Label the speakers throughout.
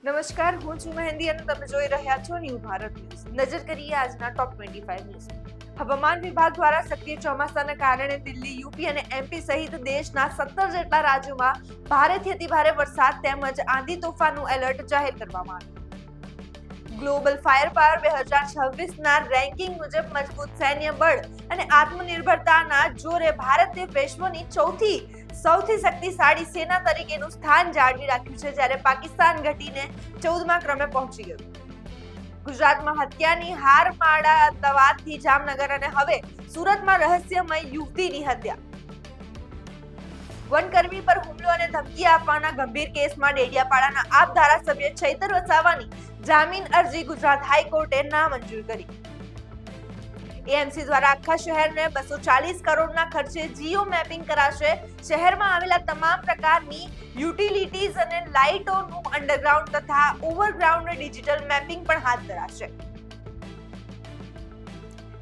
Speaker 1: નમસ્કાર, હું છું મહેંદી અને તમે જોઈ રહ્યા છો ન્યૂ ભારત ન્યૂઝ. નજર કરીએ આજના ટોપ 25 ન્યૂઝ. હવામાન વિભાગ દ્વારા સક્રિય ચોમાસાના કારણે દિલ્હી, યુપી અને એમપી સહિત દેશના 17 જેટલા રાજ્યોમાં ભારેથી અતિભારે વરસાદ તેમજ આંધી તોફાનનું એલર્ટ જાહેર કરવામાં આવ્યું. ગ્લોબલ ફાયર પાવર 2026ના રેન્કિંગ મુજબ મજબૂત સૈન્ય બળ અને આત્મનિર્ભરતાના જોરે ભારતે વિશ્વની સૌથી શક્તિશાળી સેના તરીકેનું સ્થાન જાળવી રાખ્યું છે, જ્યારે પાકિસ્તાન ઘટીને 14મા ક્રમે પહોંચી ગયું. ગુજરાતમાં હત્યાની હારમાળા અમદાવાદથી જામનગર અને હવે સુરતમાં રહસ્યમય યુવતીની હત્યા. વનકર્મી પર હુમલો અને ધમકી આપવાના ગંભીર કેસમાં ડેડિયાપાડાના આપ ધારાસભ્ય ચૈતર વસાવાની જામીન અરજી ગુજરાત હાઈકોર્ટે નામંજૂર કરી. એએમસી દ્વારા આખા શહેરને 240 કરોડના ખર્ચે જીઓ મેપિંગ કરાશે. શહેરમાં આવેલા તમામ પ્રકારની યુટિલિટીઝ અને લાઇટોનું અંડરગ્રાઉન્ડ તથા ઓવરગ્રાઉન્ડ ડિજિટલ મેપિંગ પણ હાથ ધરાશે.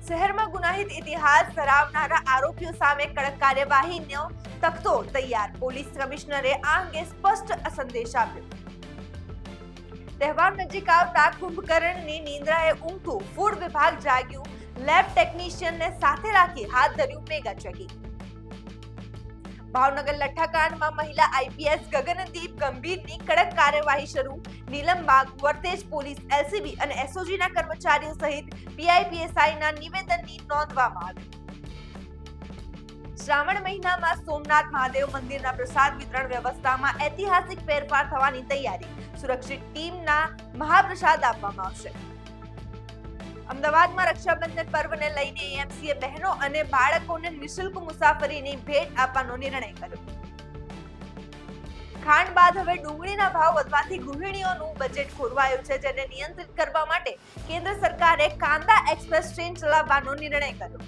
Speaker 1: શહેરમાં ગુનાહિત ઇતિહાસ ધરાવનારા આરોપીઓ સામે કડક કાર્યવાહીનો તખ્તો તૈયાર. પોલીસ કમિશનરે આ અંગે સ્પષ્ટ સંદેશ આપ્યો. તહેવાર નજીક આવતા કુંભકર્ણની નિંદ્રાએ ઊંઘતું ફૂડ વિભાગ જાગ્યું. લેબ ટેકનિશિયનને સાથે રાખી હાથ ધર્યું મેગા ચેકિંગ. ભાવનગર લઠ્ઠાકાંડમાં મહિલા આઈપીએસ ગગનદીપ ગંભીરની કડક કાર્યવાહી શરૂ. નીલમબાગ, વર્તેજ પોલીસ, એલસીબી અને એસઓજીના કર્મચારીઓ સહિત પીઆઈપીએસઆઈના નિવેદનની નોંધવામાં આવી. શ્રાવણ મહિનામાં સોમનાથ મહાદેવ મંદિરના પ્રસાદ વિતરણ વ્યવસ્થામાં ઐતિહાસિક ફેરફાર થવાની તૈયારી. સુરક્ષિત ટીમના મહાપ્રસાદ આપવામાં આવશે. અમદાવાદમાં રક્ષાબંધન પર્વને લઈને એએમસીએ બહેનો અને બાળકોને નિઃશુલ્ક મુસાફરીની ભેટ આપવાનો નિર્ણય કર્યો. ખાંડ બાદ હવે ડુંગળીના ભાવ વધવાથી ગૃહિણીઓનું બજેટ ખોરવાયું છે, જેને નિયંત્રિત કરવા માટે કેન્દ્ર સરકારે કાંદા એક્સપ્રેસ ટ્રેન ચલાવવાનો નિર્ણય કર્યો.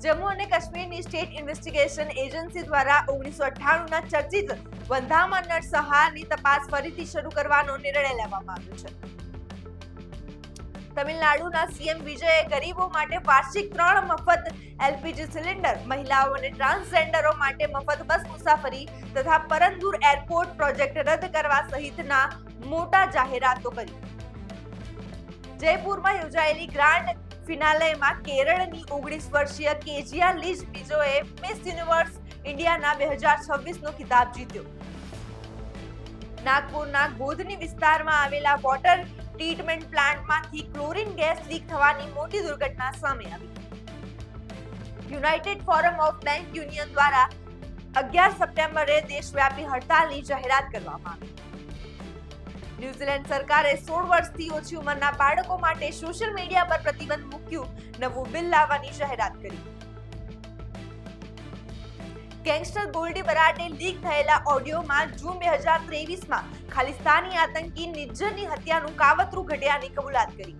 Speaker 1: જમ્મુ અને કાશ્મીરની સ્ટેટ ઇન્વેસ્ટિગેશન એજન્સી દ્વારા 1998ના ચર્ચિત વંધામાં નરસંહારની તપાસ ફરીથી શરૂ કરવાનો નિર્ણય લેવામાં આવ્યો છે. તમિલનાડુના સીએમ વિજયે ગરીબો માટે વાર્ષિક 3 મફત એલપીજી સિલિન્ડર, મહિલાઓ અને ટ્રાન્સજેન્ડરો માટે મફત બસ મુસાફરી તથા પરંદૂર એરપોર્ટ પ્રોજેક્ટ રદ કરવા સહિતના મોટા જાહેરાતો કરી. જયપુરમાં યોજાયેલી ગ્રાન્ડ ફિનાલેમાં કેરળની 19 વર્ષીય કેજિયા લીઝ બીજોએ મિસ યુનિવર્સ ઇન્ડિયાના 2026નો ખિતાબ જીત્યો. નાગપુરના ગોધની વિસ્તારમાં આવેલા વોટર ટ્રીટમેન્ટ પ્લાન્ટમાંથી ક્લોરીન ગેસ લીક થવાની મોટી દુર્ઘટના સામે આવી. United Forum of Bank Union દ્વારા 11 સપ્ટેમ્બરે દેશવ્યાપી હડતાલની જાહેરાત કરવામાં આવી. ન્યુઝીલેન્ડ સરકારે 16 વર્ષથી ઓછી ઉંમરના બાળકો માટે સોશિયલ મીડિયા પર પ્રતિબંધ મૂક્યું. નવું બિલ લાવવાની જાહેરાત કરી. ગેંગસ્ટર ગોલ્ડી બરાડે લીક થયેલા ઓડિયોમાં જૂન 2023માં ખાલિસ્તાની આતંકી નિજ્જરની હત્યાનું કાવતરું ઘડ્યાની કબૂલાત કરી.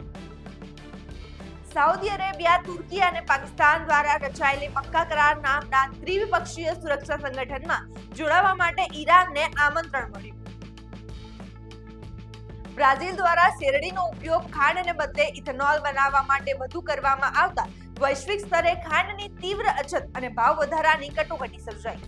Speaker 1: સાઉદી અરેબિયા, તુર્કી અને પાકિસ્તાન દ્વારા રચાયેલી મક્કા કરાર નામના ત્રિપક્ષીય સુરક્ષા સંગઠનમાં જોડાવા માટે ઈરાનને આમંત્રણ મળ્યું. બ્રાઝિલ દ્વારા શેરડીનો ઉપયોગ ખાંડને બદલે ઇથેનોલ બનાવવા માટે વધુ કરવામાં આવતા વૈશ્વિક સ્તરે ખાંડની તીવ્ર અછત અને ભાવ વધારાની કટોકટી સર્જાઈ.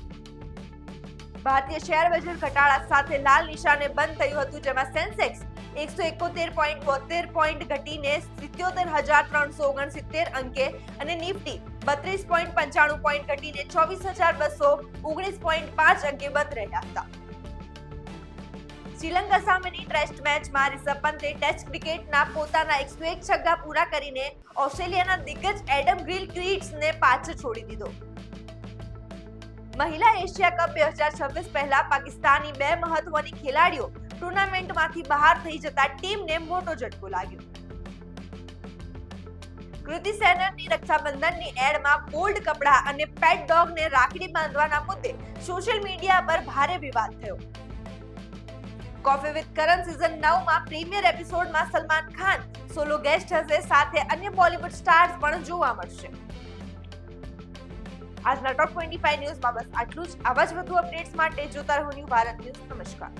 Speaker 1: ભારતીય શેર બજાર ઘટાડા સાથે લાલ નિશાને બંધ થયું હતું, જેમાં સેન્સેક્સ 171.72 પોઈન્ટ ઘટીને 77,369 અંકે અને નિફ્ટી 32.95 પોઈન્ટ ઘટીને 24,219.5 અંકે બંધ રહ્યા હતા. શ્રીલંકા સામેની ટેસ્ટ મેચમાં રિષભ પંતે ટેસ્ટ ક્રિકેટના પોતાના 101 છગ્ગા પૂરા કરીને ઓસ્ટ્રેલિયાના દિગ્ગજ એડમ ગિલક્રિસ્ટને પાછળ છોડી દીધો. મહિલા એશિયા કપ 2026 પહેલા પાકિસ્તાની 2 મહત્વની ખેલાડીઓ ટુર્નામેન્ટમાંથી બહાર થઈ જતા ટીમને મોટો ઝટકો લાગ્યો. કૃતિ સેનનની રક્ષાબંધનની એડમાં બોલ્ડ કપડાં અને પેટ ડોગને રાખડી બાંધવાના મુદ્દે સોશિયલ મીડિયા પર ભારે વિવાદ થયો. કોફી વિથ કરણ સીઝન 9માં પ્રીમિયર એપિસોડમાં સલમાન ખાન સોલો ગેસ્ટ હશે, સાથે અન્ય બોલિવૂડ સ્ટાર્સ પણ જોવા મળશે. આજના ટોપ 25 ન્યૂઝમાં બસ આટલું જ. આવા જ વધુ અપડેટ્સ માટે જોતા રહો ન્યૂ ભારત ન્યૂઝ. નમસ્કાર.